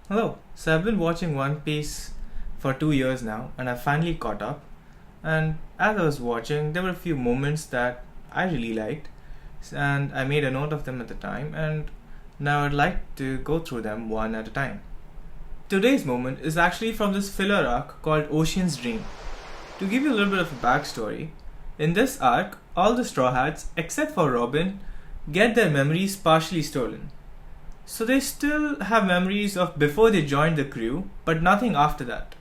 Hello. So I've been watching One Piece for 2 years now, and I finally caught up. And as I was watching, there were a few moments that I really liked, and I made a note of them at the time, and now I'd like to go through them one at a time. Today's moment is actually from this filler arc called Ocean's Dream. To give you a little bit of a backstory, in this arc, all the Straw Hats, except for Robin, get their memories partially stolen. So they still have memories of before they joined the crew, but nothing after that.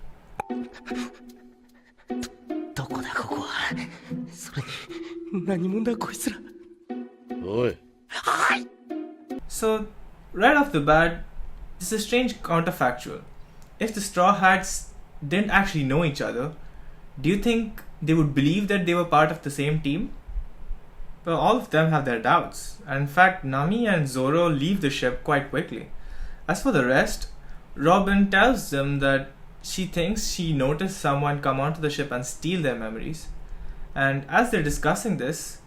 どこだここは。それに何者だこいつら。おい。はい。 So, right off the bat, this is a strange counterfactual. If the Straw Hats didn't actually know each other, do you think they would believe that they were part of the same team? Well, all of them have their doubts, and in fact, Nami and Zoro leave the ship quite quickly. As for the rest, Robin tells them that she thinks she noticed someone come onto the ship and steal their memories. And as they're discussing this,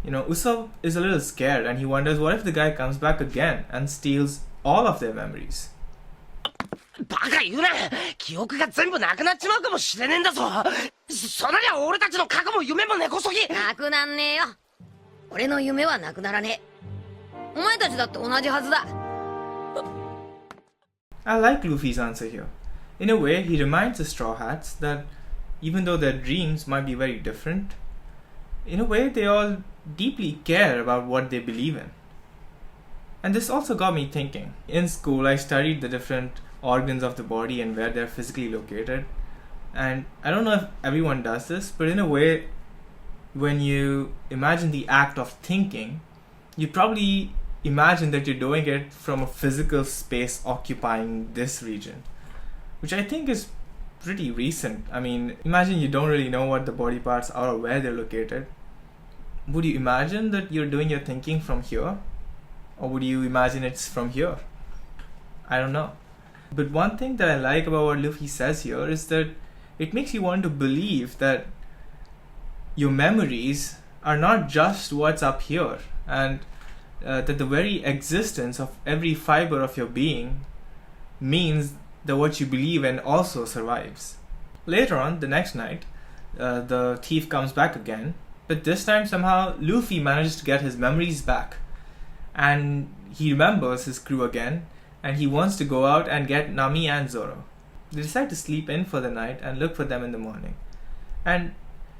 Usopp is a little scared and he wonders what if the guy comes back again and steals all of their memories. バカ言うな。記憶が全部なくなっちまうかもしれねえんだぞ。そなりゃ俺たちの過去も夢も根こそぎ。なくなんねえよ。俺の夢はなくならねえ。お前たちだって同じはずだ。I like Luffy's answer here. In a way, he reminds the Straw Hats that even though their dreams might be very different, in a way they all deeply care about what they believe in. And this also got me thinking. In school, I studied the different organs of the body and where they're physically located. And I don't know if everyone does this, but in a way, when you imagine the act of thinking, you probably imagine that you're doing it from a physical space occupying this region, which I think is pretty recent. I mean, imagine you don't really know what the body parts are or where they're located. Would you imagine that you're doing your thinking from here? Or would you imagine it's from here? I don't know. But one thing that I like about what Luffy says here is that it makes you want to believe that your memories are not just what's up here, and that the very existence of every fiber of your being means that what you believe in also survives. Later on, the next night, the thief comes back again, but this time somehow Luffy manages to get his memories back, and he remembers his crew again, and he wants to go out and get Nami and Zoro. They decide to sleep in for the night and look for them in the morning. And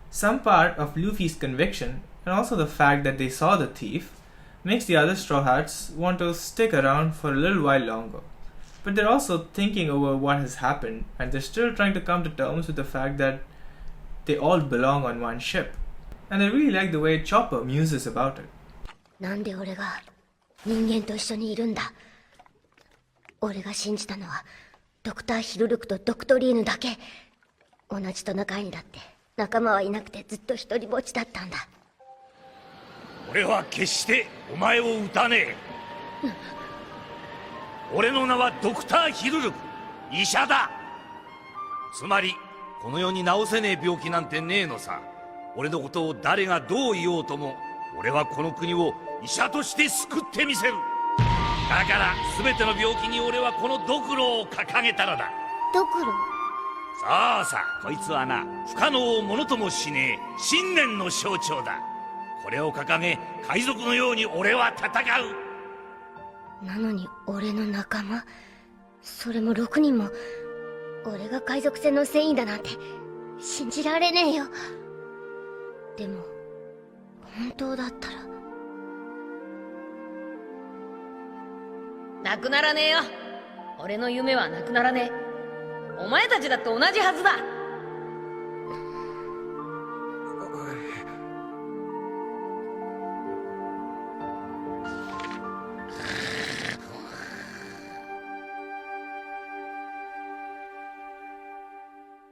some part of Luffy's conviction, and also the fact that they saw the thief, makes the other Straw Hats want to stick around for a little while longer. But they're also thinking over what has happened, and they're still trying to come to terms with the fact that they all belong on one ship. And I really like the way Chopper muses about it. なんで俺が人間と一緒にいるんだ。俺が信じたのはドクターヒルルクとドクトリーヌだけ。同じトナカイにだって仲間はいなくてずっと一人ぼっちだったんだ。俺は決してお前を撃たねえ。俺の名はドクターヒルルク、医者だ。つまりこの世に治せねえ病気なんてねえのさ。俺のことを誰がどう言おうとも、俺はこの国を医者として救ってみせる。だから全ての病気に俺はこのドクロを掲げたのだ。ドクロ？さあさあ、こいつはな、不可能をものともしねえ信念の象徴だ。これを掲げ、海賊のように俺は戦う。なのに俺の仲間、それも6人も。俺が海賊船の船員だなんて信じられねえよ。でも本当だったらなくならねえよ。俺の夢はなくならねえ。お前たちだって同じはずだ。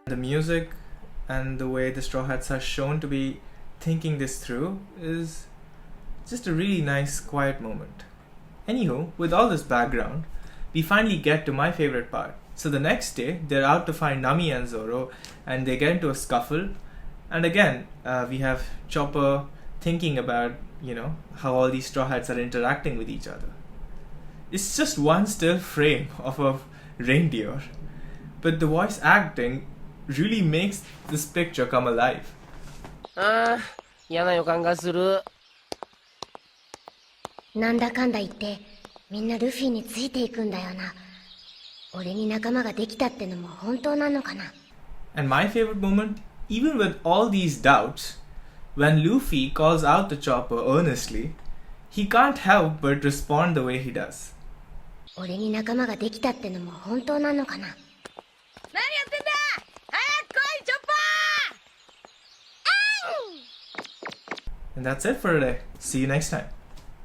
The music and the way the Straw Hats are shown to be thinking this through is just a really nice, quiet moment. Anywho, with all this background, we finally get to my favorite part. So the next day, they're out to find Nami and Zoro, and they get into a scuffle. And again, we have Chopper thinking about, how all these Straw Hats are interacting with each other. It's just one still frame of a reindeer. But the voice acting really makes this picture come alive. ああ、嫌な予感がする。なんだかんだ言ってみんなルフィについていくんだよな。俺に仲間ができたってのも本当なのかな。 And my favorite moment, even with all these doubts, when Luffy calls out the chopper earnestly, he can't help but respond the way he does. 俺に仲間ができたってのも本当なのかな。何やってんだ。早く来い、チョッパー。 And that's it for today. See you next time.